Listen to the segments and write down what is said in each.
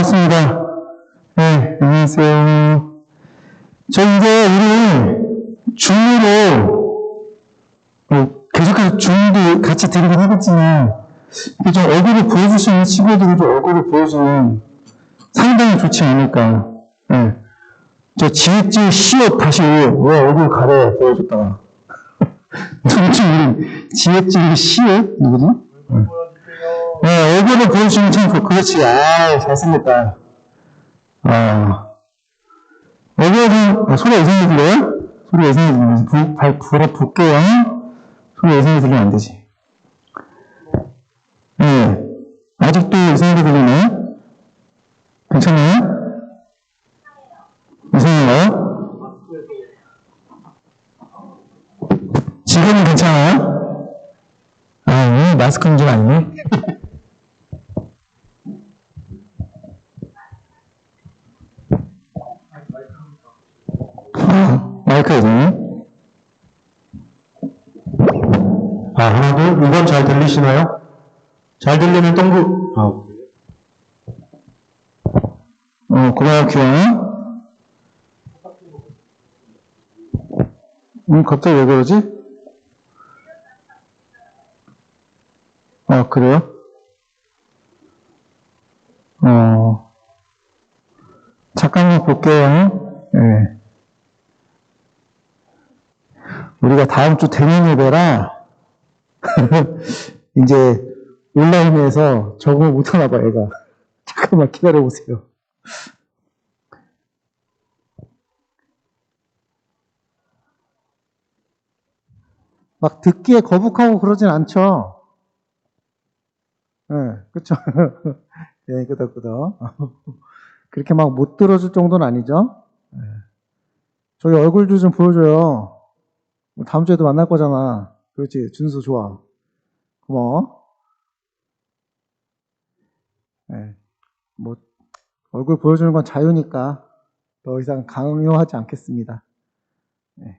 반갑습니다. 네, 안녕하세요. 저 이제 우리 줌으로 계속해서 줌도 같이 드리긴 하겠지만 좀 얼굴을 보여줄 수 있는 친구들이 좀 얼굴을 보여주면 상당히 좋지 않을까. 네. 저 지읒지읒 시옷 다시 왜 얼굴 가려 보여줬다가 누구지 우리 지읒지읒 시옷 누구지? 네, 얼굴을 보여주면 참 그렇지. 아, 잘생겼다. 얼굴은 소리 이상하게 들려요? 소리 이상하게 들리면 불에 볼게요. 소리 이상하게 들리면 안 되지. 네. 아직도 이상하게 들리나요? 괜찮아요? 이상한가요? 지금은 괜찮아요? 아, 마스크 문제가 아니네. 마이크가 되네. 하나, 둘, 이건 잘 들리시나요? 잘 들리면 동그, 고마워, 귀여워. 갑자기 왜 그러지? 그래요? 잠깐만 볼게요. 네. 우리가 다음 주 대면 예배라, 이제 온라인에서 적응을 못하나 봐, 애가. 잠깐만 기다려보세요. 막 듣기에 거북하고 그러진 않죠? 네, 그쵸? 네, 끄덕끄덕. 그렇게 막 못 들어줄 정도는 아니죠? 네. 저희 얼굴도 좀 보여줘요. 다음 주에도 만날 거잖아. 그렇지, 준수 좋아. 고마워. 네. 뭐, 얼굴 보여주는 건 자유니까 더 이상 강요하지 않겠습니다. 네.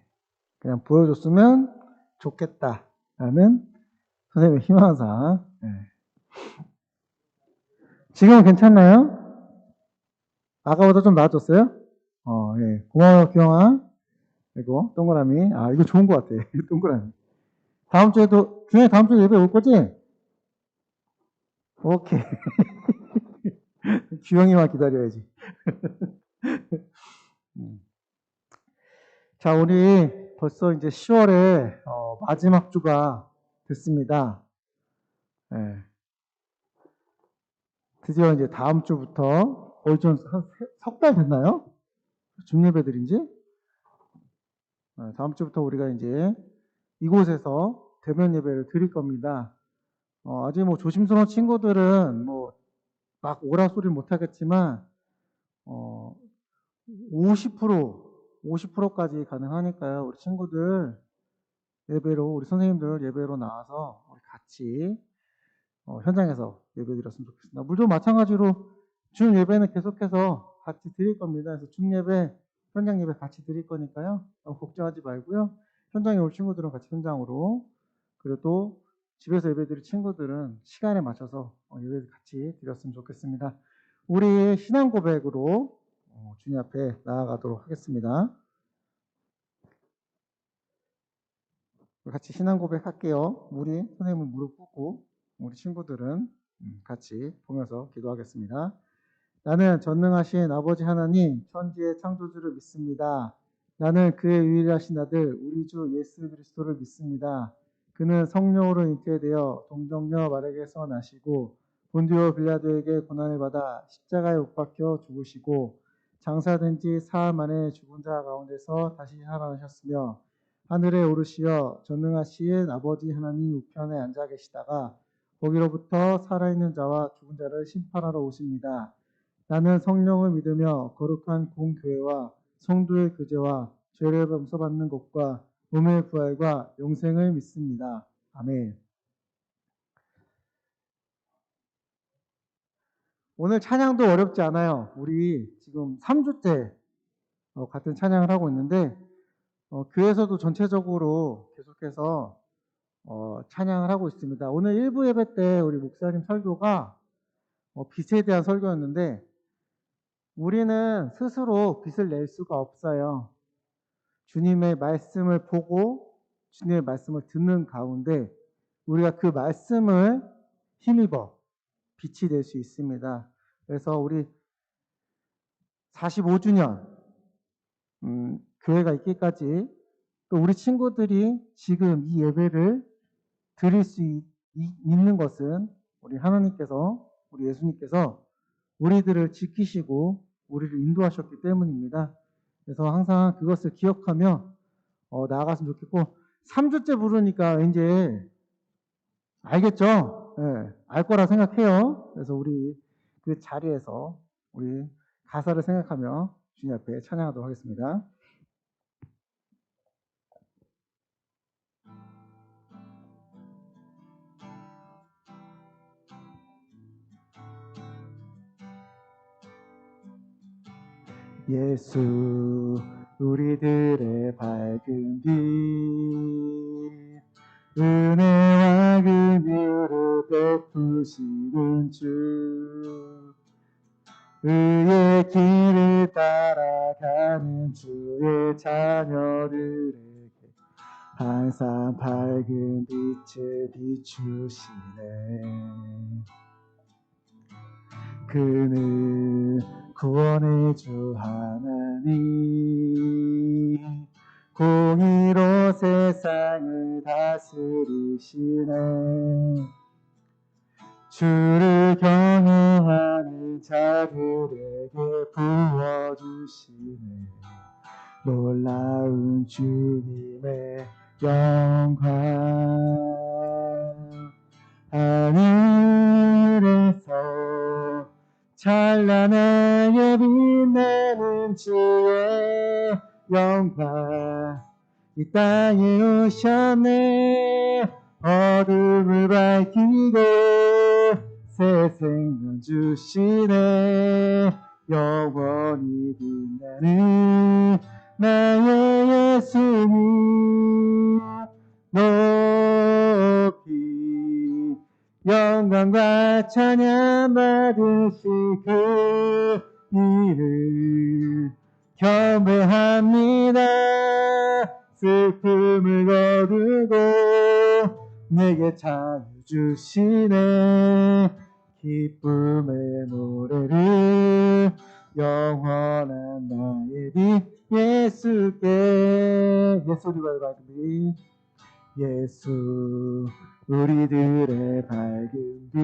그냥 보여줬으면 좋겠다라는 선생님의 희망사. 네. 지금은 괜찮나요? 아까보다 좀 나아졌어요? 예. 고마워요, 기영아. 그리고 동그라미. 이거 좋은 것 같아. 동그라미. 다음 주에도, 중에 다음 주에 예배 올 거지? 오케이. 규영이만 기다려야지. 자, 우리 벌써 이제 10월에 마지막 주가 됐습니다. 네. 드디어 이제 다음 주부터 거의 좀 석 달 됐나요? 중예배들인지? 다음 주부터 우리가 이제 이곳에서 대면 예배를 드릴 겁니다. 아직 뭐 조심스러운 친구들은 뭐 막 오라 소리를 못 하겠지만 50%까지 가능하니까요. 우리 친구들 예배로, 우리 선생님들 예배로 나와서 우리 같이 현장에서 예배 드렸으면 좋겠습니다. 물론 마찬가지로 준 예배는 계속해서 같이 드릴 겁니다. 그래서 준 예배, 현장 예배 같이 드릴 거니까요. 너무 걱정하지 말고요. 현장에 올 친구들은 같이 현장으로, 그리고 또 집에서 예배 드릴 친구들은 시간에 맞춰서 예배 같이 드렸으면 좋겠습니다. 우리 신앙 고백으로 주님 앞에 나아가도록 하겠습니다. 같이 신앙 고백할게요. 우리 선생님은 무릎 꿇고 우리 친구들은 같이 보면서 기도하겠습니다. 나는 전능하신 아버지 하나님 천지의 창조주를 믿습니다. 나는 그의 유일하신 아들 우리 주 예수 그리스도를 믿습니다. 그는 성령으로 잉태되어 동정녀 마리아에게서 나시고 본디오 빌라도에게 고난을 받아 십자가에 못 박혀 죽으시고 장사된 지 사흘 만에 죽은 자 가운데서 다시 살아나셨으며 하늘에 오르시어 전능하신 아버지 하나님 우편에 앉아 계시다가 거기로부터 살아있는 자와 죽은 자를 심판하러 오십니다. 나는 성령을 믿으며 거룩한 공교회와 성도의 교제와 죄를 용서받는 것과 몸의 부활과 영생을 믿습니다. 아멘. 오늘 찬양도 어렵지 않아요. 우리 지금 3주째 같은 찬양을 하고 있는데 교회에서도 전체적으로 계속해서 찬양을 하고 있습니다. 오늘 1부 예배 때 우리 목사님 설교가 빛에 대한 설교였는데 우리는 스스로 빛을 낼 수가 없어요. 주님의 말씀을 보고 주님의 말씀을 듣는 가운데 우리가 그 말씀을 힘입어 빛이 될 수 있습니다. 그래서 우리 45주년 교회가 있기까지 또 우리 친구들이 지금 이 예배를 드릴 수 있는 것은 우리 하나님께서, 우리 예수님께서 우리들을 지키시고 우리를 인도하셨기 때문입니다. 그래서 항상 그것을 기억하며 나아갔으면 좋겠고, 3주째 부르니까 이제 알겠죠? 네, 알 거라 생각해요. 그래서 우리 그 자리에서 우리 가사를 생각하며 주님 앞에 찬양하도록 하겠습니다. 예수 우리들의 밝은 빛, 은혜와 긍휼을 베푸시는 주, 의의 길을 따라가는 주의 자녀들에게 항상 밝은 빛을 비추시네. 그는 구원의 주 하나님, 공의로 세상을 다스리시네. 주를 경외하는 자들에게 부어주시네. 놀라운 주님의 영광, 하늘에서 찬란하게 빛나는 주의 영광, 이 땅에 오셨네. 어둠을 밝히고 새 생명 주시네. 영원히 빛나는 나의 예수님, 높이 영광과 찬양 받으신 그 이름 경배합니다. 슬픔을 거두고 내게 자유 주시네. 기쁨의 노래를 영원한 나의 빛 예수께, 예수님의 밝은 빛, 예수 우리들의 밝은 빛,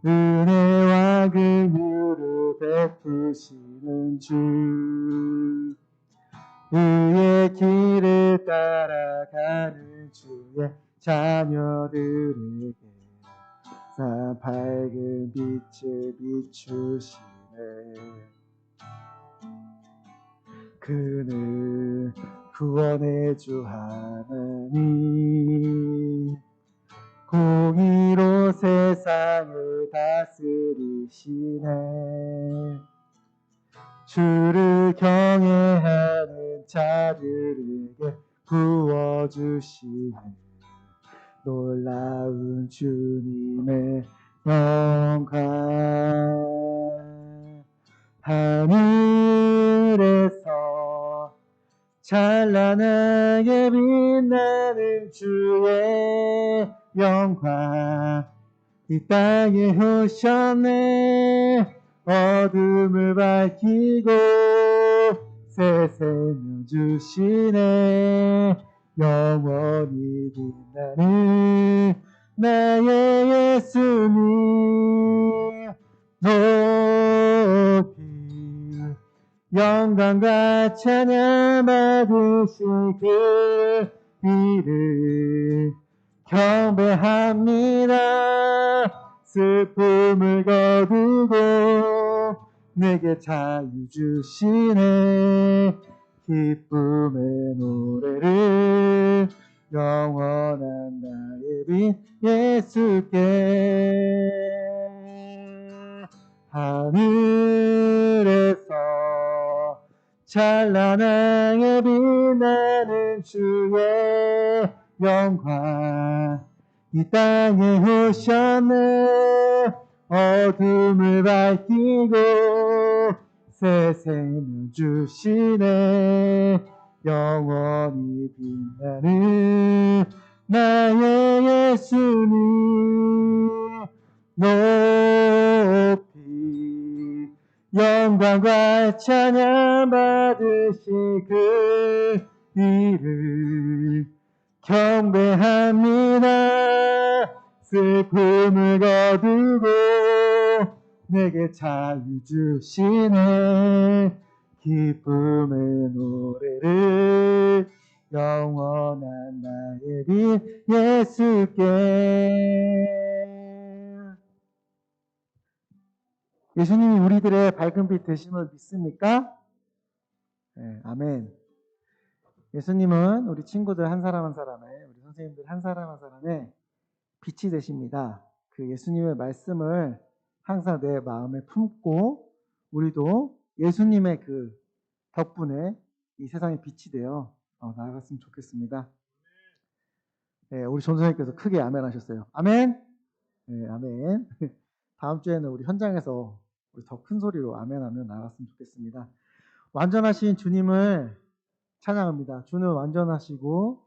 은혜와 긍휼을 베푸시는 주, 의의 길을 따라가는 주의 자녀들에게 사 밝은 빛을 비추시네. 그는 구원의 주 하나님, 공의로 세상을 다스리시네. 주를 경외하는 자들에게 부어주시네. 놀라운 주님의 영광, 하늘에서 찬란하게 빛나는 주의 영광, 이 땅에 오셨네. 어둠을 밝히고 새 생명 주시네. 영원히 빛나는 나의 예수님, 높이 영광과 찬양 받으신 그 이름 경배합니다. 슬픔을 거두고 내게 자유 주시네. 기쁨의 노래를 영원한 나의 빛 예수께, 하늘에서 찬란하게 빛나는 주의 영광, 이 땅에 오셨네. 어둠을 밝히고 새 생명 주시네. 영원히 빛나는 나의 예수님 높이 영광과 찬양 받으실 그 이름 경배합니다. 슬픔을 거두고 내게 자유 주시네. 기쁨의 노래를 영원한 나의 빛 예수께. 예수님이 우리들의 밝은 빛 되심을 믿습니까? 네, 아멘. 예수님은 우리 친구들 한 사람 한 사람의, 우리 선생님들 한 사람 한 사람의 빛이 되십니다. 그 예수님의 말씀을 항상 내 마음에 품고 우리도 예수님의 그 덕분에 이 세상에 빛이 되어 나아갔으면 좋겠습니다. 네, 우리 전 선생님께서 크게 아멘 하셨어요. 아멘. 네, 아멘. 다음 주에는 우리 현장에서 더 큰 소리로 아멘하며 나아갔으면 좋겠습니다. 완전하신 주님을 찬양합니다. 주는 완전하시고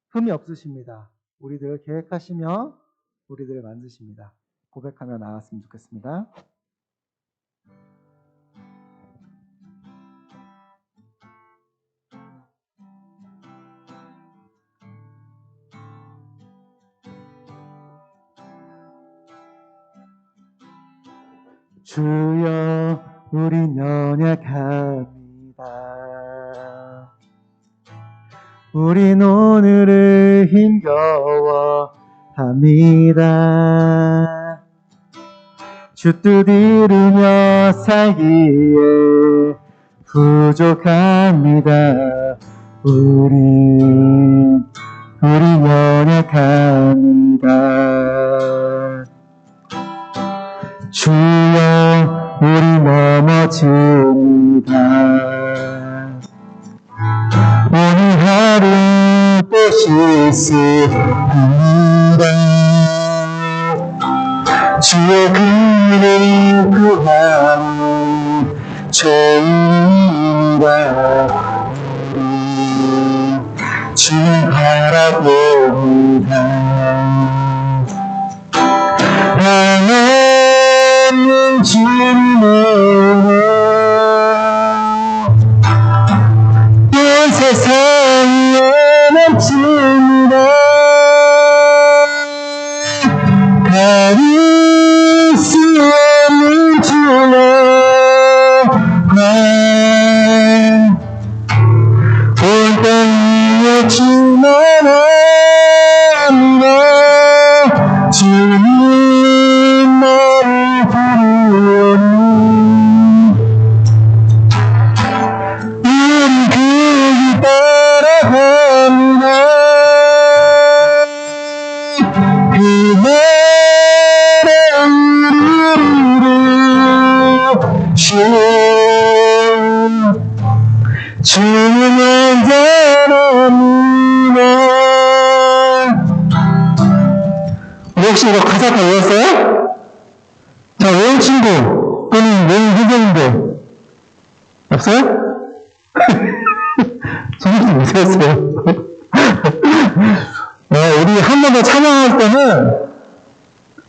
흠이 없으십니다. 우리들을 계획하시며 우리들을 만드십니다. 고백하며 나아갔으면 좋겠습니다. 주여 우린 연약합니다. 우린 오늘을 힘겨워합니다. 주 뜻 이루며 살기에 부족합니다. 우린 연약합니다. 주여 우리 넘어집니다. 오늘 하루 또 실수합니다. 주의 그를 구하는 죄인이라 주 바라봅니다. 하나님 주님은 이 세상에 넘칩니다. 가릴 수 없는 주의 온 땅에 충만합니다. 주님 나를 부르니 우리 그 길 따라갑니다. 그 나라 이루리라 주는 완전합니다. 혹시 이거 가사 다 외웠어요? 자, 외운 친구 또는 외운 후배인데 없어요? 저는 못 외웠어요. 우리 한 번 더 찬양할 때는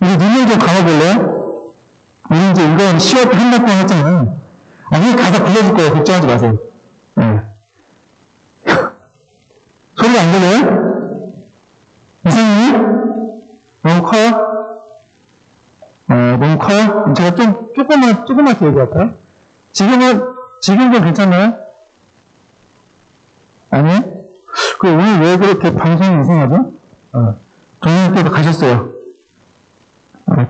우리 눈을 좀 감아볼래요? 우리 이제 이건 시합 한달 동안 했잖아요. 아니 가사 불러줄 거예요. 걱정하지 마세요. 네. 소리가 안 들려요? 이상님? 너무 커요? 너무 커요? 제가 조금만 얘기할까요? 지금은 좀 괜찮나요? 아니요? 오늘 왜 그렇게 방송이 이상하죠? 종님께서 가셨어요.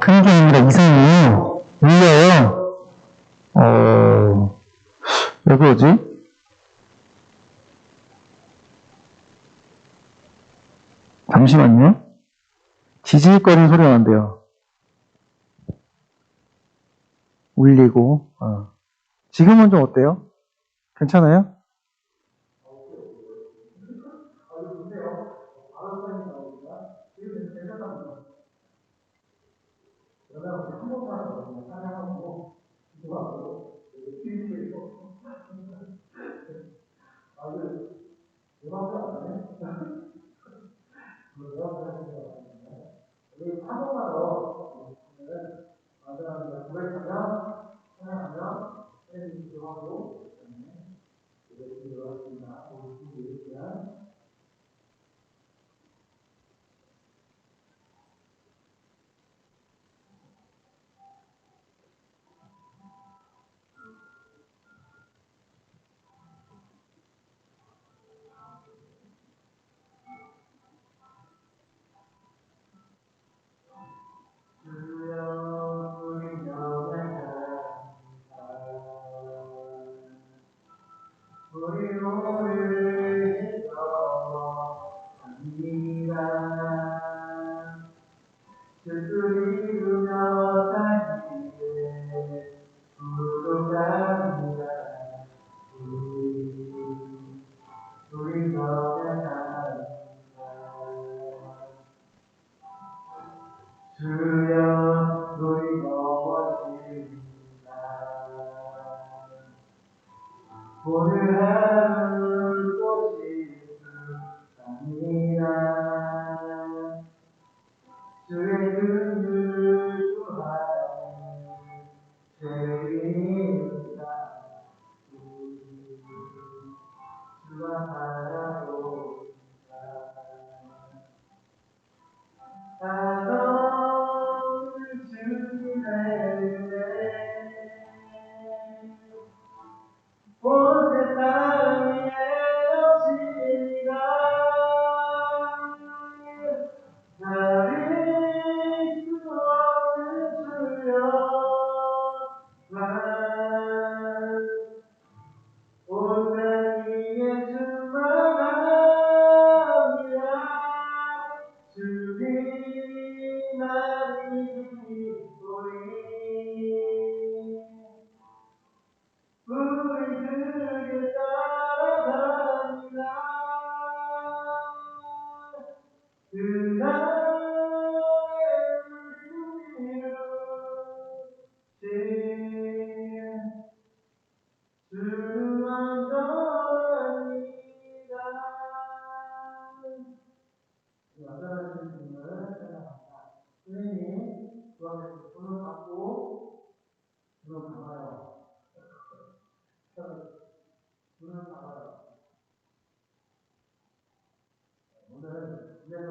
큰 게 아니라 이상이 울려요. 왜 그러지? 잠시만요. 지질거리는 소리가 난대요. 울리고. 지금은 좀 어때요? 괜찮아요? 그러면 우리 한 번만 더 찬양하고 기도하고 퀴즈에서 아주 대박이 안 나네. 우리 한 번만 더 오늘 마지막에 고백하면 찬양하면 기도하고 그다음에 기도하겠습니다. 우리 기도에 주여 우리 넘어집니다. 오늘 하루 또 싶습니다. 주의 눈을 구하니 죄인이다. 주가 바라봅니다. 나도 주님의 은혜 온 세상 위에 없습니다. 나를 수 없는 주여만 온 땅 위에 충만합니다. 주님만이 우리 그를 따라갑니다. 그날의 우리를 주는 완전합니다. 완전하신 주님을 찬양합니다. 선생님, 그 앞에서 손을 잡고 눈을 감아요. 눈을 감아요. 오늘 집에서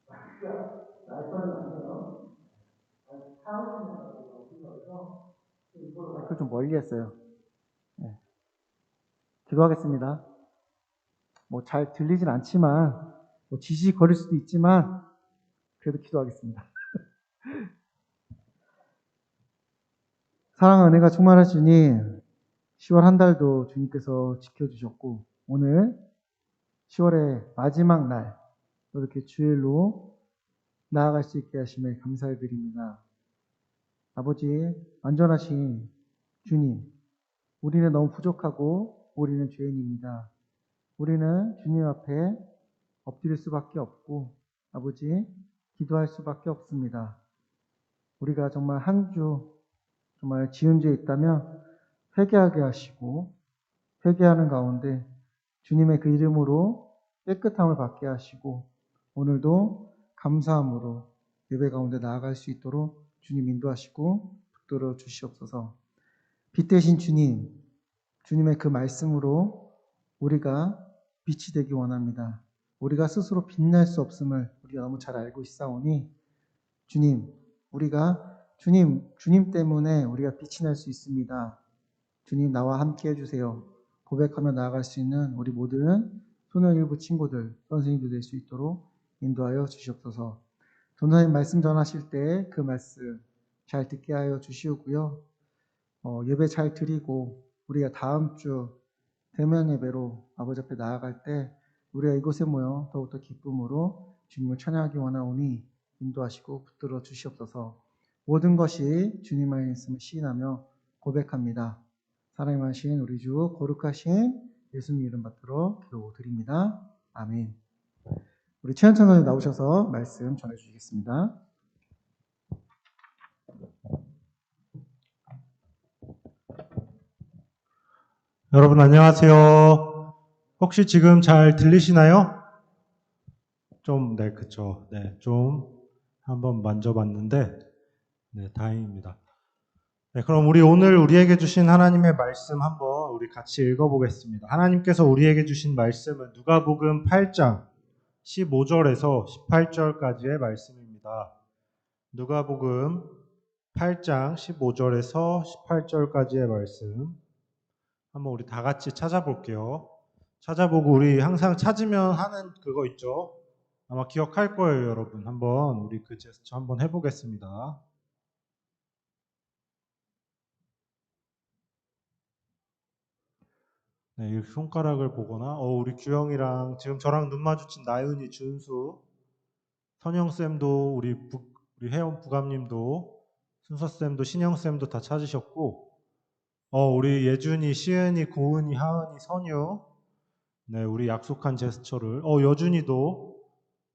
날씨가 아니에요. 마이크를 좀 멀리 했어요. 네. 기도하겠습니다. 뭐 잘 들리진 않지만, 뭐 지지거릴 수도 있지만, 그래도 기도하겠습니다. 사랑과 은혜가 충만하신 주님, 10월 한 달도 주님께서 지켜주셨고, 오늘 10월의 마지막 날, 이렇게 주일로 나아갈 수 있게 하심에 감사드립니다. 아버지, 완전하신 주님, 우리는 너무 부족하고 우리는 죄인입니다. 우리는 주님 앞에 엎드릴 수밖에 없고 아버지 기도할 수밖에 없습니다. 우리가 정말 한 주 정말 지은 죄 있다면 회개하게 하시고 회개하는 가운데 주님의 그 이름으로 깨끗함을 받게 하시고 오늘도 감사함으로 예배 가운데 나아갈 수 있도록 주님 인도하시고 붙들어 주시옵소서. 빛 대신 주님, 주님의 그 말씀으로 우리가 빛이 되기 원합니다. 우리가 스스로 빛날 수 없음을 우리가 너무 잘 알고 있사오니 주님, 주님 때문에 우리가 빛이 날 수 있습니다. 주님 나와 함께 해주세요. 고백하며 나아갈 수 있는 우리 모든 소년일부 친구들, 선생님들 될 수 있도록 인도하여 주시옵소서. 전도사님 말씀 전하실 때 그 말씀 잘 듣게 하여 주시고요. 예배 잘 드리고 우리가 다음 주 대면 예배로 아버지 앞에 나아갈 때 우리가 이곳에 모여 더욱더 기쁨으로 주님을 찬양하기 원하오니 인도하시고 붙들어 주시옵소서. 모든 것이 주님 안에 있음을 시인하며 고백합니다. 사랑이 많으신 우리 주 거룩하신 예수님 이름 받들어 기도드립니다. 아멘. 우리 최현찬 선생님 나오셔서 말씀 전해주시겠습니다. 여러분 안녕하세요. 혹시 지금 잘 들리시나요? 네, 그쵸. 네, 좀 한번 만져봤는데, 네, 다행입니다. 네, 그럼 우리 오늘 우리에게 주신 하나님의 말씀 한번 우리 같이 읽어보겠습니다. 하나님께서 우리에게 주신 말씀은 누가복음 8장 15절에서 18절까지의 말씀입니다. 누가복음 8장 15절에서 18절까지의 말씀 한번 우리 다 같이 찾아볼게요. 찾아보고 우리 항상 찾으면 하는 그거 있죠? 아마 기억할 거예요, 여러분. 한번 우리 그 제스처 한번 해보겠습니다. 네, 이 손가락을 보거나, 우리 규영이랑 지금 저랑 눈 마주친 나윤이, 준수, 선영쌤도, 우리 혜원 부감님도, 순서쌤도, 신영쌤도 다 찾으셨고, 우리 예준이, 시은이, 고은이, 하은이, 선유, 네, 우리 약속한 제스처를, 여준이도,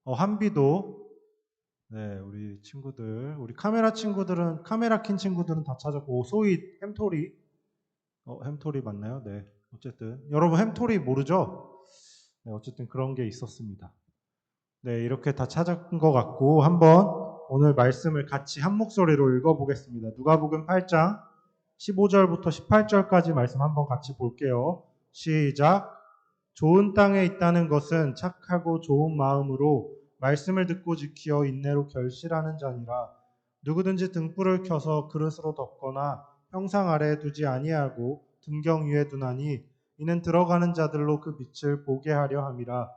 한비도, 네, 우리 친구들, 우리 카메라 킨 친구들은 다 찾았고, 소희, 햄토리, 햄토리 맞나요? 네. 어쨌든, 여러분 햄토리 모르죠? 네, 어쨌든 그런 게 있었습니다. 네, 이렇게 다 찾은 것 같고, 한번 오늘 말씀을 같이 한 목소리로 읽어보겠습니다. 누가복음 8장 15절부터 18절까지 말씀 한번 같이 볼게요. 시작. 좋은 땅에 있다는 것은 착하고 좋은 마음으로 말씀을 듣고 지키어 인내로 결실하는 자니라. 누구든지 등불을 켜서 그릇으로 덮거나 형상 아래에 두지 아니하고 등경 위에 두나니 이는 들어가는 자들로 그 빛을 보게 하려 함이라.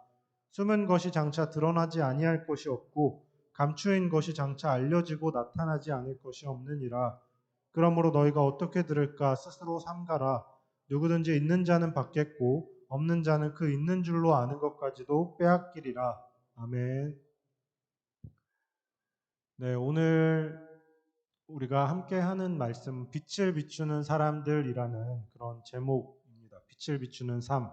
숨은 것이 장차 드러나지 아니할 것이 없고 감추인 것이 장차 알려지고 나타나지 않을 것이 없느니라. 그러므로 너희가 어떻게 들을까 스스로 삼가라. 누구든지 있는 자는 받겠고 없는 자는 그 있는 줄로 아는 것까지도 빼앗기리라. 아멘. 네, 오늘 우리가 함께 하는 말씀, 빛을 비추는 사람들이라는 그런 제목입니다. 빛을 비추는 삶.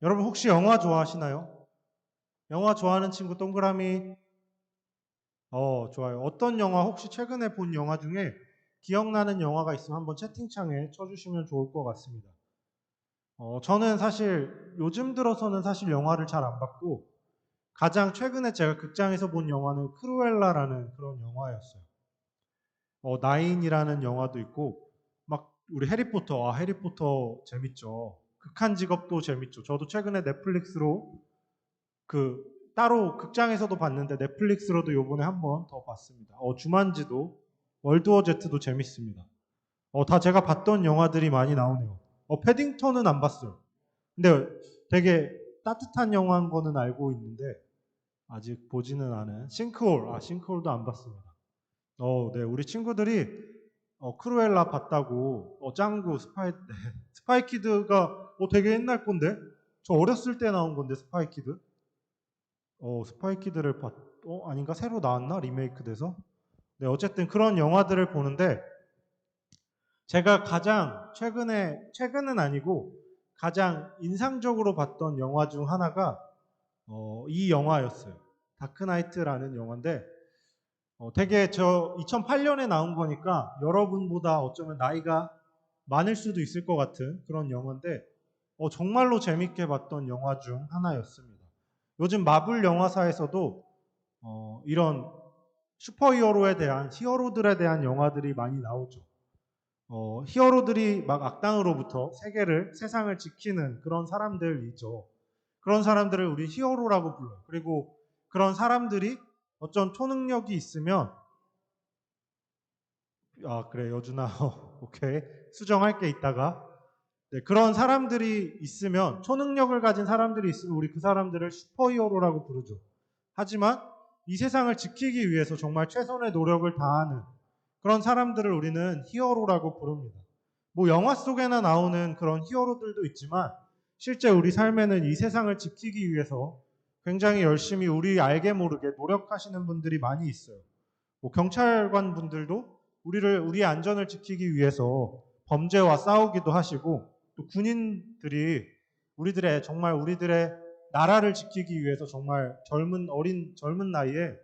여러분 혹시 영화 좋아하시나요? 영화 좋아하는 친구 동그라미. 좋아요. 어떤 영화, 혹시 최근에 본 영화 중에 기억나는 영화가 있으면 한번 채팅창에 쳐주시면 좋을 것 같습니다. 저는 사실 요즘 들어서는 사실 영화를 잘 안 봤고, 가장 최근에 제가 극장에서 본 영화는 크루엘라라는 그런 영화였어요. 나인이라는 영화도 있고, 막 우리 해리포터, 해리포터 재밌죠. 극한 직업도 재밌죠. 저도 최근에 넷플릭스로 따로 극장에서도 봤는데 넷플릭스로도 요번에 한 번 더 봤습니다. 주만지도, 월드워 제트도 재밌습니다. 다 제가 봤던 영화들이 많이 나오네요. 패딩턴은 안 봤어요. 근데 되게 따뜻한 영화인 거는 알고 있는데 아직 보지는 않은 싱크홀도 안 봤습니다. 네, 우리 친구들이 크루엘라 봤다고 짱구 네, 스파이키드가 되게 옛날 건데 저 어렸을 때 나온 건데 스파이키드 스파이키드를 아닌가? 새로 나왔나? 리메이크 돼서? 네, 어쨌든 그런 영화들을 보는데 제가 가장 최근은 아니고 가장 인상적으로 봤던 영화 중 하나가 이 영화였어요. 다크나이트라는 영화인데 되게 2008년에 나온 거니까 여러분보다 어쩌면 나이가 많을 수도 있을 것 같은 그런 영화인데 정말로 재밌게 봤던 영화 중 하나였습니다. 요즘 마블 영화사에서도 이런 히어로들에 대한 영화들이 많이 나오죠. 히어로들이 막 악당으로부터 세상을 지키는 그런 사람들이죠. 그런 사람들을 우리 히어로라고 불러요. 그리고 그런 사람들이 어떤 초능력이 있으면, 그래, 여준아, 오케이. 수정할게, 이따가. 네, 그런 사람들이 있으면, 초능력을 가진 사람들이 있으면 우리 그 사람들을 슈퍼히어로라고 부르죠. 하지만 이 세상을 지키기 위해서 정말 최선의 노력을 다하는 그런 사람들을 우리는 히어로라고 부릅니다. 뭐 영화 속에나 나오는 그런 히어로들도 있지만 실제 우리 삶에는 이 세상을 지키기 위해서 굉장히 열심히 우리 알게 모르게 노력하시는 분들이 많이 있어요. 뭐 경찰관 분들도 우리의 안전을 지키기 위해서 범죄와 싸우기도 하시고, 또 군인들이 우리들의 나라를 지키기 위해서 정말 젊은 나이에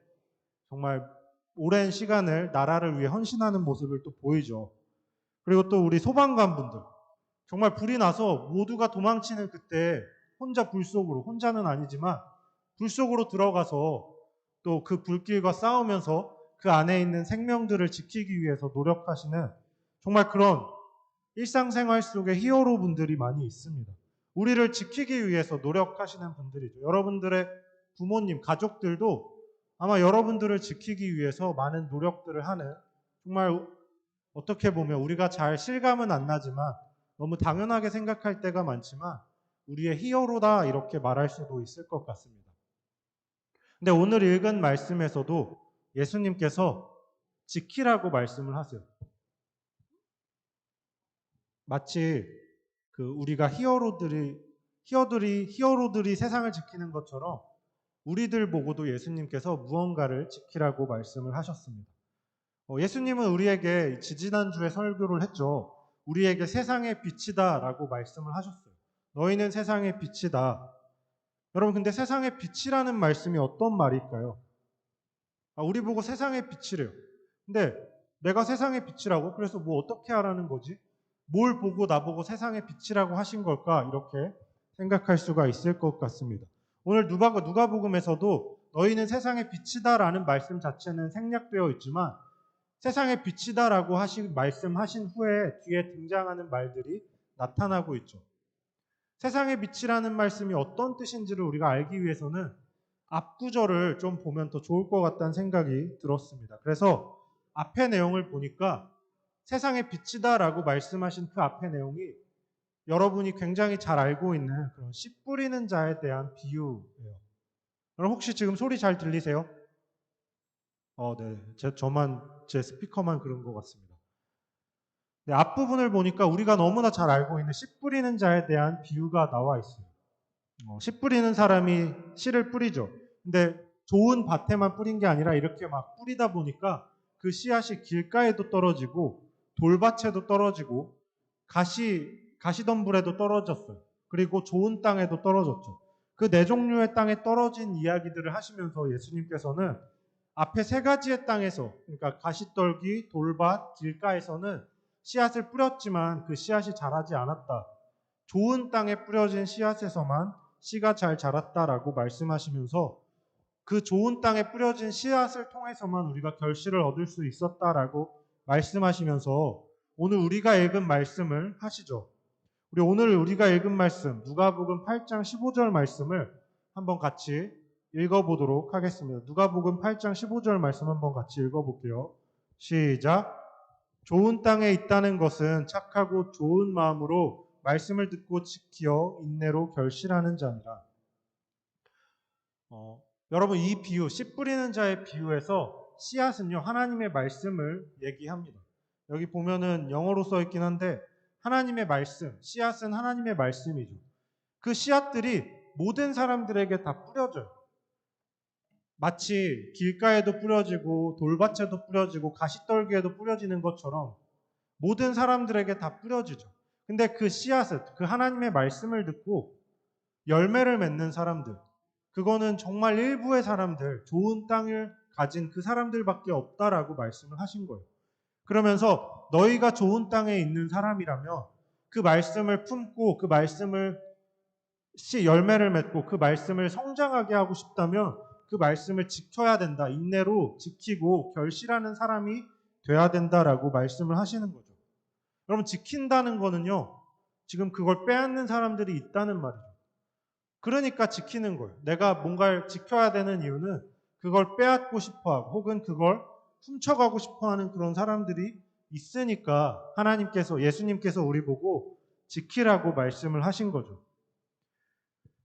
정말 오랜 시간을 나라를 위해 헌신하는 모습을 또 보이죠. 그리고 또 우리 소방관 분들, 정말 불이 나서 모두가 도망치는 그때 혼자 불 속으로, 혼자는 아니지만 불 속으로 들어가서 또 그 불길과 싸우면서 그 안에 있는 생명들을 지키기 위해서 노력하시는 정말 그런 일상생활 속에 히어로 분들이 많이 있습니다. 우리를 지키기 위해서 노력하시는 분들이죠. 여러분들의 부모님, 가족들도 아마 여러분들을 지키기 위해서 많은 노력들을 하는, 정말 어떻게 보면 우리가 잘 실감은 안 나지만 너무 당연하게 생각할 때가 많지만 우리의 히어로다 이렇게 말할 수도 있을 것 같습니다. 근데 오늘 읽은 말씀에서도 예수님께서 지키라고 말씀을 하세요. 마치 그 우리가 히어로들이 세상을 지키는 것처럼 우리들 보고도 예수님께서 무언가를 지키라고 말씀을 하셨습니다. 예수님은 우리에게 지지난주에 설교를 했죠. 우리에게 세상의 빛이다라고 말씀을 하셨어요. 너희는 세상의 빛이다. 여러분, 근데 세상의 빛이라는 말씀이 어떤 말일까요? 우리 보고 세상의 빛이래요. 근데 내가 세상의 빛이라고? 그래서 뭐 어떻게 하라는 거지? 뭘 보고 나보고 세상의 빛이라고 하신 걸까? 이렇게 생각할 수가 있을 것 같습니다. 오늘 누가복음에서도 너희는 세상의 빛이다라는 말씀 자체는 생략되어 있지만 세상의 빛이다라고 말씀하신 후에 뒤에 등장하는 말들이 나타나고 있죠. 세상의 빛이라는 말씀이 어떤 뜻인지를 우리가 알기 위해서는 앞구절을 좀 보면 더 좋을 것 같다는 생각이 들었습니다. 그래서 앞의 내용을 보니까 세상의 빛이다라고 말씀하신 그 앞의 내용이 여러분이 굉장히 잘 알고 있는 그런 씨 뿌리는 자에 대한 비유예요. 여러분 혹시 지금 소리 잘 들리세요? 네. 제 스피커만 그런 것 같습니다. 네, 앞부분을 보니까 우리가 너무나 잘 알고 있는 씨 뿌리는 자에 대한 비유가 나와 있어요. 씨 뿌리는 사람이 씨를 뿌리죠. 근데 좋은 밭에만 뿌린 게 아니라 이렇게 막 뿌리다 보니까 그 씨앗이 길가에도 떨어지고 돌밭에도 떨어지고 가시덤불에도 떨어졌어요. 그리고 좋은 땅에도 떨어졌죠. 그 네 종류의 땅에 떨어진 이야기들을 하시면서 예수님께서는 앞에 세 가지의 땅에서, 그러니까 가시떨기, 돌밭, 길가에서는 씨앗을 뿌렸지만 그 씨앗이 자라지 않았다. 좋은 땅에 뿌려진 씨앗에서만 씨가 잘 자랐다라고 말씀하시면서 그 좋은 땅에 뿌려진 씨앗을 통해서만 우리가 결실을 얻을 수 있었다라고 말씀하시면서 오늘 우리가 읽은 말씀을 하시죠. 오늘 우리가 읽은 말씀, 누가복음 8장 15절 말씀을 한번 같이 읽어보도록 하겠습니다. 누가복음 8장 15절 말씀 한번 같이 읽어볼게요. 시작. 좋은 땅에 있다는 것은 착하고 좋은 마음으로 말씀을 듣고 지키어 인내로 결실하는 자니라. 여러분 이 비유, 씨 뿌리는 자의 비유에서 씨앗은요 하나님의 말씀을 얘기합니다. 여기 보면은 영어로 써 있긴 한데 하나님의 말씀, 씨앗은 하나님의 말씀이죠. 그 씨앗들이 모든 사람들에게 다 뿌려져요. 마치 길가에도 뿌려지고 돌밭에도 뿌려지고 가시떨기에도 뿌려지는 것처럼 모든 사람들에게 다 뿌려지죠. 근데 그 씨앗을, 그 하나님의 말씀을 듣고 열매를 맺는 사람들, 그거는 정말 일부의 사람들, 좋은 땅을 가진 그 사람들밖에 없다라고 말씀을 하신 거예요. 그러면서 너희가 좋은 땅에 있는 사람이라면 그 말씀을 품고 그 말씀을 열매를 맺고 그 말씀을 성장하게 하고 싶다면 그 말씀을 지켜야 된다. 인내로 지키고 결실하는 사람이 돼야 된다라고 말씀을 하시는 거죠. 여러분 지킨다는 거는요. 지금 그걸 빼앗는 사람들이 있다는 말이죠. 그러니까 지키는 거예요. 내가 뭔가를 지켜야 되는 이유는 그걸 빼앗고 싶어하고 혹은 그걸 훔쳐가고 싶어하는 그런 사람들이 있으니까 예수님께서 우리 보고 지키라고 말씀을 하신 거죠.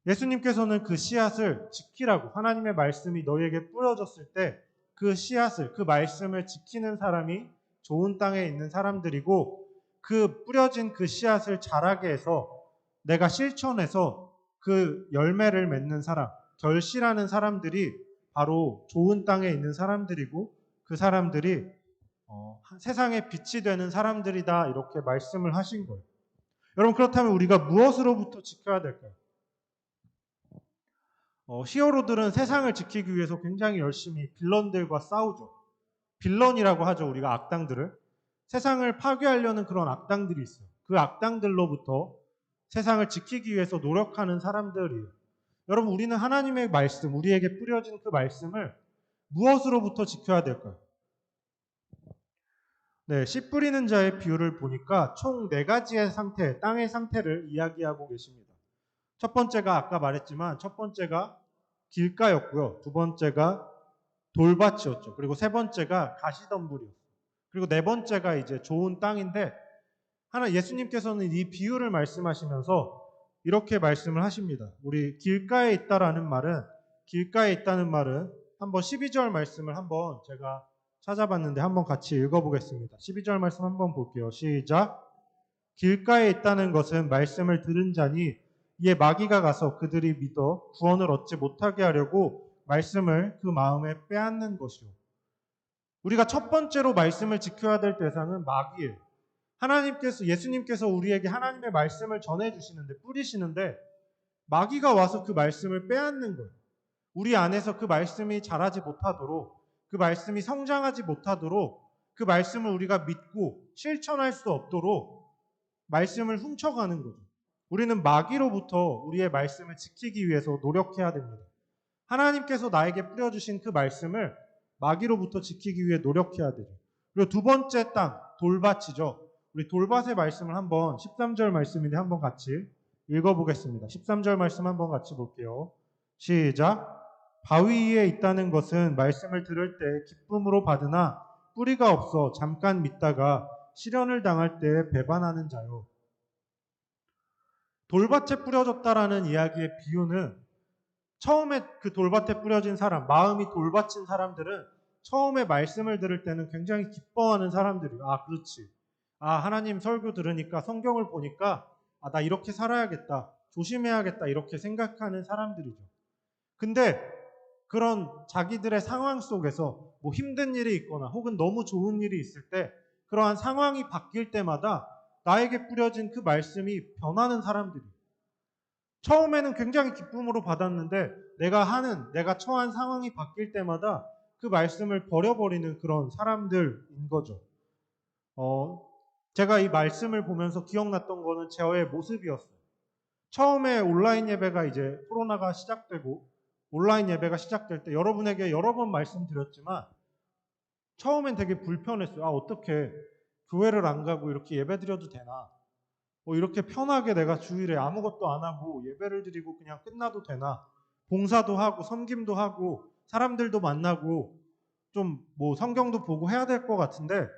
예수님께서는 그 씨앗을 지키라고, 하나님의 말씀이 너희에게 뿌려졌을 때 그 씨앗을, 그 말씀을 지키는 사람이 좋은 땅에 있는 사람들이고 그 뿌려진 그 씨앗을 자라게 해서 내가 실천해서 그 열매를 맺는 사람, 결실하는 사람들이 바로 좋은 땅에 있는 사람들이고 그 사람들이 세상의 빛이 되는 사람들이다 이렇게 말씀을 하신 거예요. 여러분 그렇다면 우리가 무엇으로부터 지켜야 될까요? 히어로들은 세상을 지키기 위해서 굉장히 열심히 빌런들과 싸우죠. 빌런이라고 하죠. 우리가 악당들을. 세상을 파괴하려는 그런 악당들이 있어요. 그 악당들로부터 세상을 지키기 위해서 노력하는 사람들이에요. 여러분, 우리는 하나님의 말씀, 우리에게 뿌려진 그 말씀을 무엇으로부터 지켜야 될까요? 네, 씨 뿌리는 자의 비유를 보니까 총 4가지의 상태, 땅의 상태를 이야기하고 계십니다. 첫 번째가 아까 말했지만 첫 번째가 길가였고요. 두 번째가 돌밭이었죠. 그리고 세 번째가 가시덤불이었어요. 그리고 네 번째가 이제 좋은 땅인데 예수님께서는 이 비유를 말씀하시면서 이렇게 말씀을 하십니다. 우리 길가에 있다는 말은 한번 12절 말씀을 한번 제가 찾아봤는데 한번 같이 읽어보겠습니다. 12절 말씀 한번 볼게요. 시작. 길가에 있다는 것은 말씀을 들은 자니 이에 마귀가 가서 그들이 믿어 구원을 얻지 못하게 하려고 말씀을 그 마음에 빼앗는 것이요. 우리가 첫 번째로 말씀을 지켜야 될 대상은 마귀예요. 예수님께서 우리에게 하나님의 말씀을 전해주시는데, 뿌리시는데, 마귀가 와서 그 말씀을 빼앗는 거예요. 우리 안에서 그 말씀이 자라지 못하도록, 그 말씀이 성장하지 못하도록, 그 말씀을 우리가 믿고 실천할 수 없도록 말씀을 훔쳐가는 거죠. 우리는 마귀로부터 우리의 말씀을 지키기 위해서 노력해야 됩니다. 하나님께서 나에게 뿌려주신 그 말씀을 마귀로부터 지키기 위해 노력해야 되죠. 그리고 두 번째 땅, 돌밭이죠. 우리 돌밭의 말씀을 한번 13절 말씀인데 한번 같이 읽어보겠습니다. 13절 말씀 한번 같이 볼게요. 시작. 바위 위에 있다는 것은 말씀을 들을 때 기쁨으로 받으나 뿌리가 없어 잠깐 믿다가 시련을 당할 때 배반하는 자요. 돌밭에 뿌려졌다라는 이야기의 비유는 처음에 그 돌밭에 뿌려진 사람, 마음이 돌밭인 사람들은 처음에 말씀을 들을 때는 굉장히 기뻐하는 사람들이에요. 아, 그렇지. 아, 하나님 설교 들으니까 성경을 보니까 아, 나 이렇게 살아야겠다. 조심해야겠다. 이렇게 생각하는 사람들이죠. 근데 그런 자기들의 상황 속에서 뭐 힘든 일이 있거나 혹은 너무 좋은 일이 있을 때 그러한 상황이 바뀔 때마다 나에게 뿌려진 그 말씀이 변하는 사람들이에요. 처음에는 굉장히 기쁨으로 받았는데 내가 처한 상황이 바뀔 때마다 그 말씀을 버려버리는 그런 사람들인 거죠. 제가 이 말씀을 보면서 기억났던 거는 저의 모습이었어요. 처음에 온라인 예배가 이제 코로나가 시작되고 온라인 예배가 시작될 때 여러분에게 여러 번 말씀드렸지만 처음엔 되게 불편했어요. 아, 어떻게 교회를 안 가고 이렇게 예배 드려도 되나? 이렇게 편하게 내가 주일에 아무것도 안 하고 예배를 드리고 그냥 끝나도 되나? 봉사도 하고 섬김도 하고 사람들도 만나고 좀 뭐 성경도 보고 해야 될 것 같은데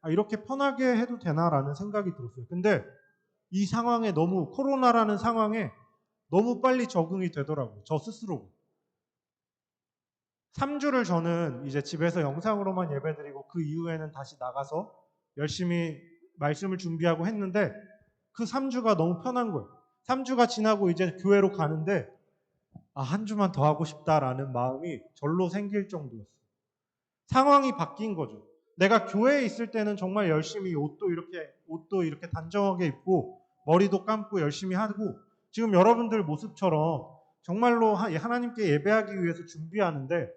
이렇게 편하게 해도 되나라는 생각이 들었어요. 근데 이 상황에 코로나라는 상황에 너무 빨리 적응이 되더라고요. 저 스스로. 3주를 저는 이제 집에서 영상으로만 예배드리고 그 이후에는 다시 나가서 열심히 말씀을 준비하고 했는데 그 3주가 너무 편한 거예요. 3주가 지나고 이제 교회로 가는데 한 주만 더 하고 싶다라는 마음이 절로 생길 정도였어요. 상황이 바뀐 거죠. 내가 교회에 있을 때는 정말 열심히 옷도 이렇게 단정하게 입고 머리도 감고 열심히 하고 지금 여러분들 모습처럼 정말로 하나님께 예배하기 위해서 준비하는데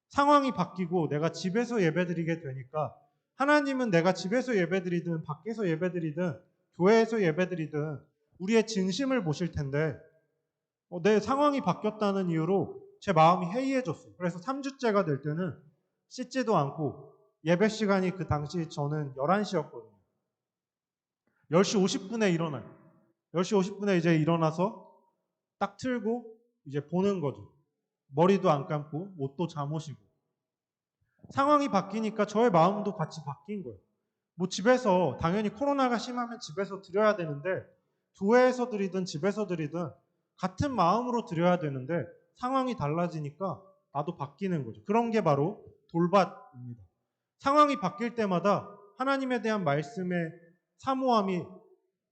상황이 바뀌고 내가 집에서 예배드리게 되니까 하나님은 내가 집에서 예배드리든 밖에서 예배드리든 교회에서 예배드리든 우리의 진심을 보실 텐데 내 상황이 바뀌었다는 이유로 제 마음이 해이해졌어요. 그래서 3주째가 될 때는 씻지도 않고 예배 시간이 그 당시 저는 11시였거든요. 10시 50분에 일어나요. 10시 50분에 이제 일어나서 딱 틀고 이제 보는 거죠. 머리도 안 감고 옷도 잠옷이고. 상황이 바뀌니까 저의 마음도 같이 바뀐 거예요. 뭐 집에서 당연히 코로나가 심하면 집에서 드려야 되는데 교회에서 드리든 집에서 드리든 같은 마음으로 드려야 되는데 상황이 달라지니까 나도 바뀌는 거죠. 그런 게 바로 돌밭입니다. 상황이 바뀔 때마다 하나님에 대한 말씀의 사모함이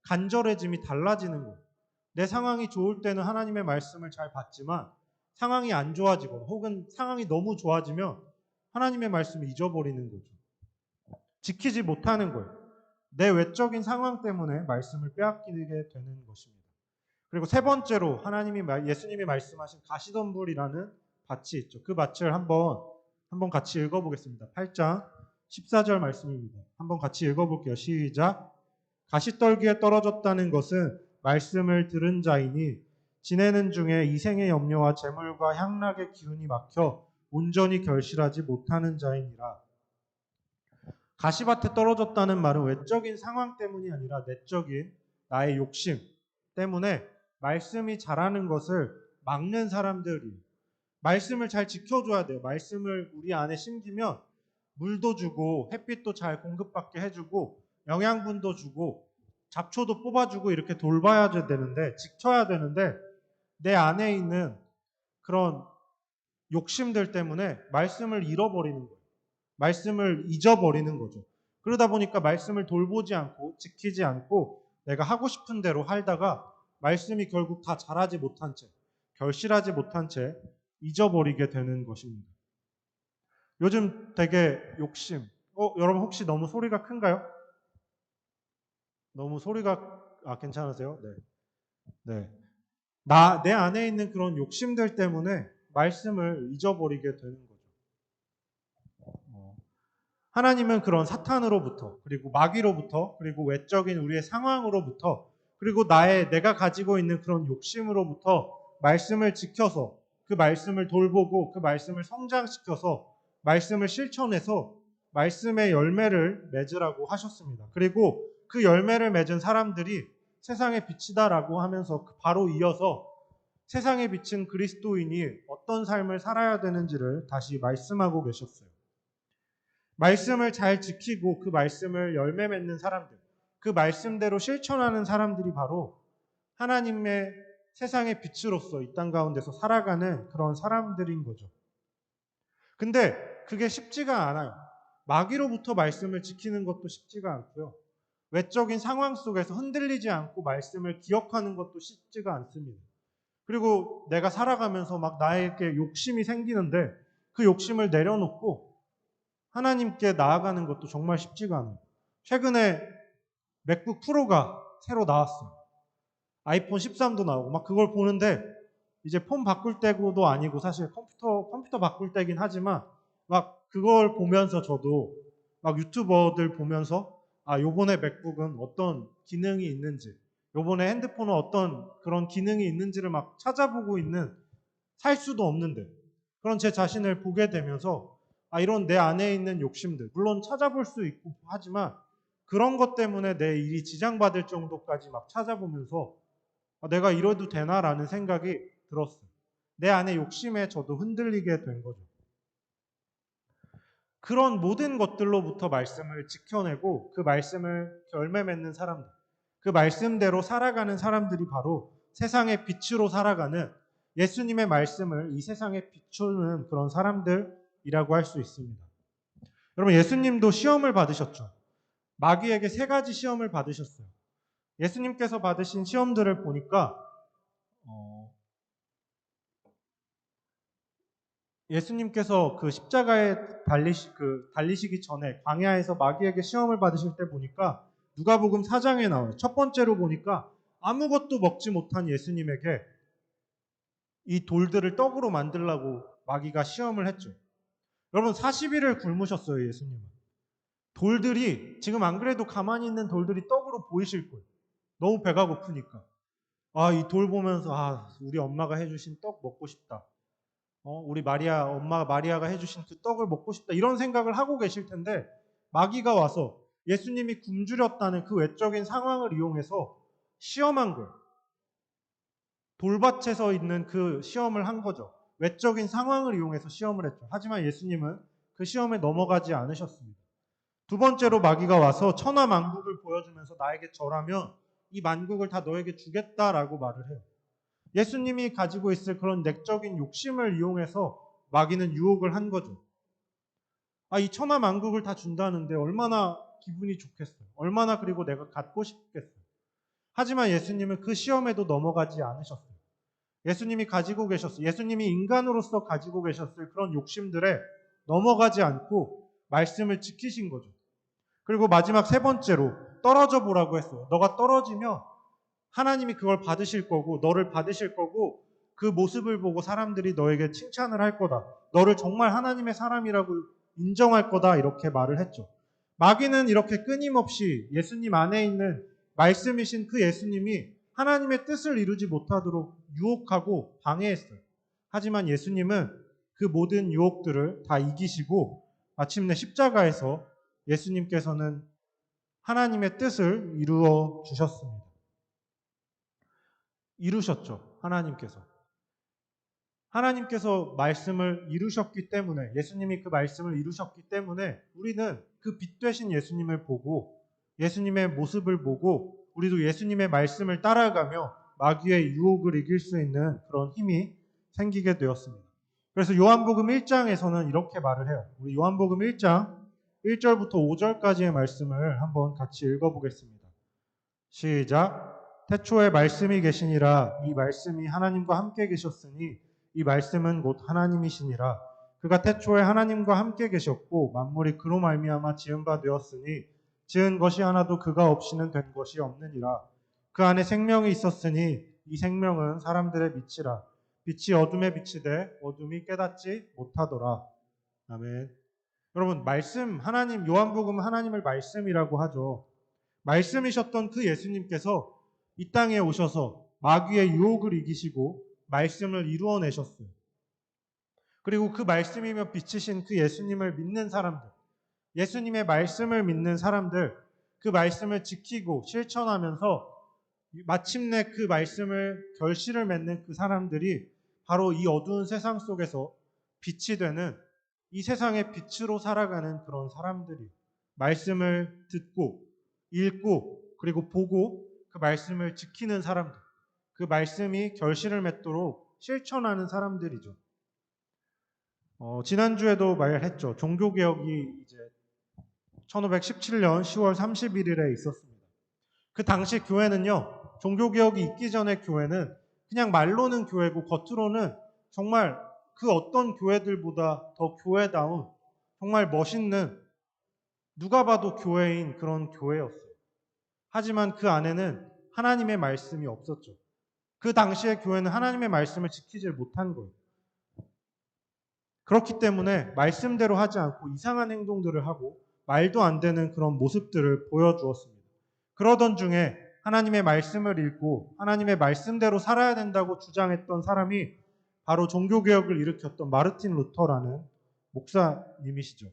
간절해짐이 달라지는 거예요. 내 상황이 좋을 때는 하나님의 말씀을 잘 받지만 상황이 안 좋아지거나 혹은 상황이 너무 좋아지면 하나님의 말씀을 잊어버리는 거죠. 지키지 못하는 거예요. 내 외적인 상황 때문에 말씀을 빼앗기게 되는 것입니다. 그리고 세 번째로 예수님이 말씀하신 가시덤불이라는 밭이 있죠. 그 밭을 한번 같이 읽어보겠습니다. 8장 14절 말씀입니다. 한번 같이 읽어볼게요. 시작. 가시떨기에 떨어졌다는 것은 말씀을 들은 자이니 지내는 중에 이생의 염려와 재물과 향락의 기운이 막혀 온전히 결실하지 못하는 자이니라. 가시밭에 떨어졌다는 말은 외적인 상황 때문이 아니라 내적인 나의 욕심 때문에 말씀이 자라는 것을 막는 사람들이, 말씀을 잘 지켜줘야 돼요. 말씀을 우리 안에 심기면 물도 주고 햇빛도 잘 공급받게 해주고 영양분도 주고 잡초도 뽑아주고 이렇게 돌봐야 되는데, 지켜야 되는데, 내 안에 있는 그런 욕심들 때문에 말씀을 잃어버리는 거예요. 말씀을 잊어버리는 거죠. 그러다 보니까 말씀을 돌보지 않고 지키지 않고 내가 하고 싶은 대로 살다가 말씀이 결국 다 자라지 못한 채, 결실하지 못한 채 잊어버리게 되는 것입니다. 요즘 되게 욕심. 여러분 혹시 너무 소리가 큰가요? 너무 소리가 괜찮으세요? 네. 네. 내 안에 있는 그런 욕심들 때문에 말씀을 잊어버리게 되는 거죠. 하나님은 그런 사탄으로부터, 그리고 마귀로부터, 그리고 외적인 우리의 상황으로부터, 그리고 내가 가지고 있는 그런 욕심으로부터 말씀을 지켜서 그 말씀을 돌보고 그 말씀을 성장시켜서 말씀을 실천해서 말씀의 열매를 맺으라고 하셨습니다. 그리고 그 열매를 맺은 사람들이 세상의 빛이다라고 하면서 바로 이어서 세상에 비친 그리스도인이 어떤 삶을 살아야 되는지를 다시 말씀하고 계셨어요. 말씀을 잘 지키고 그 말씀을 열매 맺는 사람들, 그 말씀대로 실천하는 사람들이 바로 하나님의 세상의 빛으로서 이 땅 가운데서 살아가는 그런 사람들인 거죠. 근데 그게 쉽지가 않아요. 마귀로부터 말씀을 지키는 것도 쉽지가 않고요. 외적인 상황 속에서 흔들리지 않고 말씀을 기억하는 것도 쉽지가 않습니다. 그리고 내가 살아가면서 막 나에게 욕심이 생기는데 그 욕심을 내려놓고 하나님께 나아가는 것도 정말 쉽지가 않아요. 최근에 맥북 프로가 새로 나왔어요. 아이폰 13도 나오고 막 그걸 보는데 이제 폰 바꿀 때도 아니고 사실 컴퓨터 바꿀 때긴 하지만 막 그걸 보면서 저도 막 유튜버들 보면서 요번에 맥북은 어떤 기능이 있는지, 요번에 핸드폰은 어떤 그런 기능이 있는지를 막 찾아보고 있는, 살 수도 없는데 그런 제 자신을 보게 되면서 이런 내 안에 있는 욕심들, 물론 찾아볼 수 있고 하지만 그런 것 때문에 내 일이 지장받을 정도까지 막 찾아보면서 내가 이래도 되나라는 생각이 들었어요. 내 안에 욕심에 저도 흔들리게 된 거죠. 그런 모든 것들로부터 말씀을 지켜내고 그 말씀을 열매 맺는 사람들, 그 말씀대로 살아가는 사람들이 바로 세상의 빛으로 살아가는, 예수님의 말씀을 이 세상에 비추는 그런 사람들이라고 할 수 있습니다. 여러분, 예수님도 시험을 받으셨죠. 마귀에게 3가지 시험을 받으셨어요. 예수님께서 받으신 시험들을 보니까 예수님께서 그 십자가에 달리시기 전에 광야에서 마귀에게 시험을 받으실 때 보니까 누가복음 4장에 나와요. 첫 번째로 보니까 아무것도 먹지 못한 예수님에게 이 돌들을 떡으로 만들라고 마귀가 시험을 했죠. 여러분, 40일을 굶으셨어요, 예수님은. 돌들이, 지금 안 그래도 가만히 있는 돌들이 떡으로 보이실 거예요. 너무 배가 고프니까. 이 돌 보면서 우리 엄마가 해주신 떡 먹고 싶다. 우리 엄마 마리아가 해주신 그 떡을 먹고 싶다. 이런 생각을 하고 계실 텐데 마귀가 와서 예수님이 굶주렸다는 그 외적인 상황을 이용해서 시험한 거예요. 돌밭에서 있는 그 시험을 한 거죠. 외적인 상황을 이용해서 시험을 했죠. 하지만 예수님은 그 시험에 넘어가지 않으셨습니다. 두 번째로 마귀가 와서 천하 만국을 보여주면서 나에게 절하면 이 만국을 다 너에게 주겠다라고 말을 해요. 예수님이 가지고 있을 그런 내적인 욕심을 이용해서 마귀는 유혹을 한 거죠. 이 천하 만국을 다 준다는데 얼마나 기분이 좋겠어요. 얼마나 그리고 내가 갖고 싶겠어요. 하지만 예수님은 그 시험에도 넘어가지 않으셨어요. 예수님이 가지고 계셨어요. 예수님이 인간으로서 가지고 계셨을 그런 욕심들에 넘어가지 않고 말씀을 지키신 거죠. 그리고 마지막 3번째로 떨어져 보라고 했어요. 너가 떨어지면 하나님이 그걸 받으실 거고 너를 받으실 거고 그 모습을 보고 사람들이 너에게 칭찬을 할 거다. 너를 정말 하나님의 사람이라고 인정할 거다. 이렇게 말을 했죠. 마귀는 이렇게 끊임없이 예수님 안에 있는 말씀이신 그 예수님이 하나님의 뜻을 이루지 못하도록 유혹하고 방해했어요. 하지만 예수님은 그 모든 유혹들을 다 이기시고 마침내 십자가에서 예수님께서는 하나님의 뜻을 이루어 주셨습니다. 이루셨죠. 하나님께서 말씀을 이루셨기 때문에, 예수님이 그 말씀을 이루셨기 때문에 우리는 그 빛 되신 예수님을 보고, 예수님의 모습을 보고 우리도 예수님의 말씀을 따라가며 마귀의 유혹을 이길 수 있는 그런 힘이 생기게 되었습니다. 그래서 요한복음 1장에서는 이렇게 말을 해요. 우리 요한복음 1장 1절부터 5절까지의 말씀을 한번 같이 읽어보겠습니다. 시작. 태초에 말씀이 계시니라. 이 말씀이 하나님과 함께 계셨으니 이 말씀은 곧 하나님이시니라. 그가 태초에 하나님과 함께 계셨고 만물이 그로 말미암아 지은 바 되었으니 지은 것이 하나도 그가 없이는 된 것이 없느니라. 그 안에 생명이 있었으니 이 생명은 사람들의 빛이라. 빛이 어둠에 비치되 어둠이 깨닫지 못하더라. 아멘. 여러분, 말씀, 하나님, 요한복음 하나님을 말씀이라고 하죠. 말씀이셨던 그 예수님께서 이 땅에 오셔서 마귀의 유혹을 이기시고 말씀을 이루어내셨어요. 그리고 그 말씀이며 빛이신 그 예수님을 믿는 사람들, 예수님의 말씀을 믿는 사람들, 그 말씀을 지키고 실천하면서 마침내 그 말씀을 결실을 맺는 그 사람들이 바로 이 어두운 세상 속에서 빛이 되는, 이 세상의 빛으로 살아가는 그런 사람들이, 말씀을 듣고 읽고 그리고 보고 그 말씀을 지키는 사람들, 그 말씀이 결실을 맺도록 실천하는 사람들이죠. 지난주에도 말했죠. 종교개혁이 이제 1517년 10월 31일에 있었습니다. 그 당시 교회는요, 종교개혁이 있기 전에 교회는 그냥 말로는 교회고 겉으로는 정말 그 어떤 교회들보다 더 교회다운, 정말 멋있는, 누가 봐도 교회인 그런 교회였어요. 하지만 그 안에는 하나님의 말씀이 없었죠. 그 당시의 교회는 하나님의 말씀을 지키질 못한 거예요. 그렇기 때문에 말씀대로 하지 않고 이상한 행동들을 하고 말도 안 되는 그런 모습들을 보여주었습니다. 그러던 중에 하나님의 말씀을 읽고 하나님의 말씀대로 살아야 된다고 주장했던 사람이 바로 종교개혁을 일으켰던 마르틴 루터라는 목사님이시죠.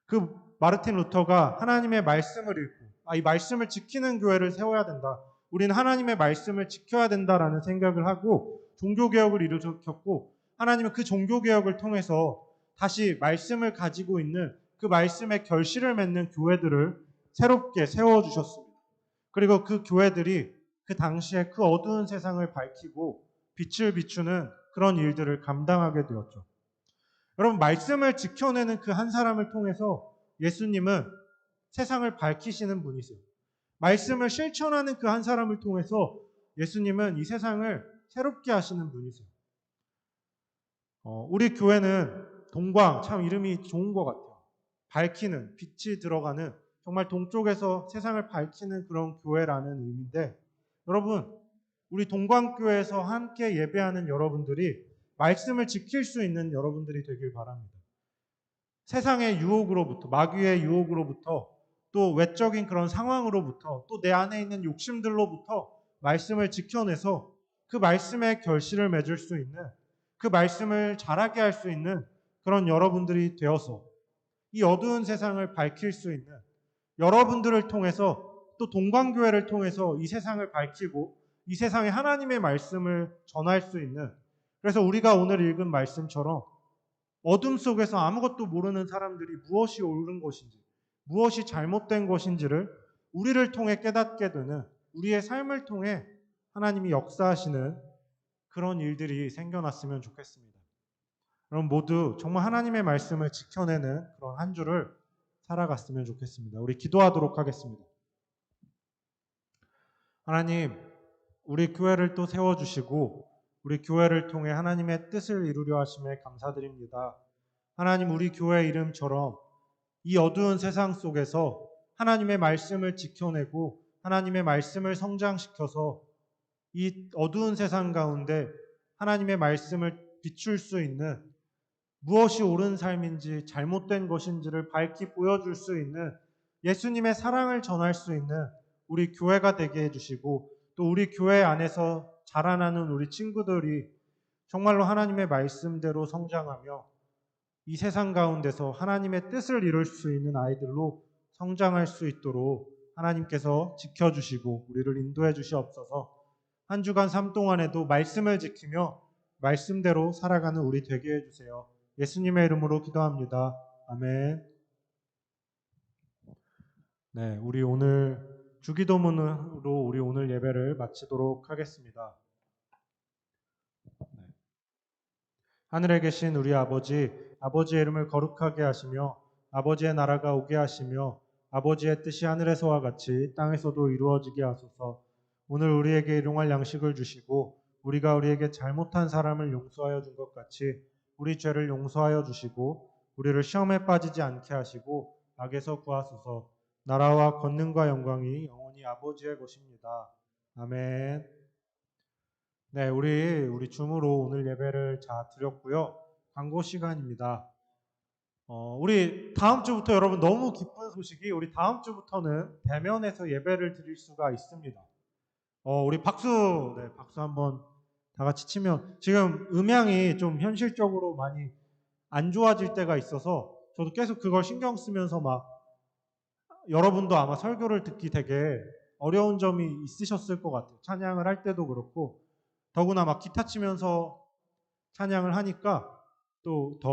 그 마르틴 루터가 하나님의 말씀을 읽고 이 말씀을 지키는 교회를 세워야 된다. 우리는 하나님의 말씀을 지켜야 된다라는 생각을 하고 종교개혁을 일으켰고, 하나님은 그 종교개혁을 통해서 다시 말씀을 가지고 있는 그 말씀의 결실을 맺는 교회들을 새롭게 세워주셨습니다. 그리고 그 교회들이 그 당시에 그 어두운 세상을 밝히고 빛을 비추는 그런 일들을 감당하게 되었죠. 여러분, 말씀을 지켜내는 그 한 사람을 통해서 예수님은 세상을 밝히시는 분이세요. 말씀을 실천하는 그 한 사람을 통해서 예수님은 이 세상을 새롭게 하시는 분이세요. 우리 교회는 동광, 참 이름이 좋은 것 같아요. 밝히는, 빛이 들어가는, 정말 동쪽에서 세상을 밝히는 그런 교회라는 의미인데, 여러분, 우리 동광교회에서 함께 예배하는 여러분들이 말씀을 지킬 수 있는 여러분들이 되길 바랍니다. 세상의 유혹으로부터, 마귀의 유혹으로부터, 또 외적인 그런 상황으로부터, 또 내 안에 있는 욕심들로부터 말씀을 지켜내서 그 말씀의 결실을 맺을 수 있는, 그 말씀을 자라게 할 수 있는 그런 여러분들이 되어서 이 어두운 세상을 밝힐 수 있는, 여러분들을 통해서 또 동광교회를 통해서 이 세상을 밝히고 이 세상에 하나님의 말씀을 전할 수 있는, 그래서 우리가 오늘 읽은 말씀처럼 어둠 속에서 아무것도 모르는 사람들이 무엇이 옳은 것인지, 무엇이 잘못된 것인지를 우리를 통해 깨닫게 되는, 우리의 삶을 통해 하나님이 역사하시는 그런 일들이 생겨났으면 좋겠습니다. 여러분 모두 정말 하나님의 말씀을 지켜내는 그런 한 주를 살아갔으면 좋겠습니다. 우리 기도하도록 하겠습니다. 하나님, 우리 교회를 또 세워주시고 우리 교회를 통해 하나님의 뜻을 이루려 하심에 감사드립니다. 하나님, 우리 교회 이름처럼 이 어두운 세상 속에서 하나님의 말씀을 지켜내고 하나님의 말씀을 성장시켜서 이 어두운 세상 가운데 하나님의 말씀을 비출 수 있는, 무엇이 옳은 삶인지 잘못된 것인지를 밝히 보여줄 수 있는, 예수님의 사랑을 전할 수 있는 우리 교회가 되게 해주시고 또 우리 교회 안에서 자라나는 우리 친구들이 정말로 하나님의 말씀대로 성장하며 이 세상 가운데서 하나님의 뜻을 이룰 수 있는 아이들로 성장할 수 있도록 하나님께서 지켜주시고 우리를 인도해 주시옵소서. 한 주간 삶 동안에도 말씀을 지키며 말씀대로 살아가는 우리 되게 해주세요. 예수님의 이름으로 기도합니다. 아멘. 네, 우리 오늘 주기도문으로 우리 오늘 예배를 마치도록 하겠습니다. 네. 하늘에 계신 우리 아버지, 아버지의 이름을 거룩하게 하시며 아버지의 나라가 오게 하시며 아버지의 뜻이 하늘에서와 같이 땅에서도 이루어지게 하소서. 오늘 우리에게 일용할 양식을 주시고 우리가 우리에게 잘못한 사람을 용서하여 준 것 같이 우리 죄를 용서하여 주시고 우리를 시험에 빠지지 않게 하시고 악에서 구하소서. 나라와 권능과 영광이 영원히 아버지의 것입니다. 아멘. 네, 우리 줌으로 오늘 예배를 드렸고요. 광고 시간입니다. 우리 다음 주부터 여러분 너무 기쁜 소식이 우리 다음 주부터는 대면에서 예배를 드릴 수가 있습니다. 우리 박수 한번 다 같이 치면 지금 음향이 좀 현실적으로 많이 안 좋아질 때가 있어서 저도 계속 그걸 신경 쓰면서 막 여러분도 아마 설교를 듣기 되게 어려운 점이 있으셨을 것 같아요. 찬양을 할 때도 그렇고 더구나 막 기타 치면서 찬양을 하니까 또 더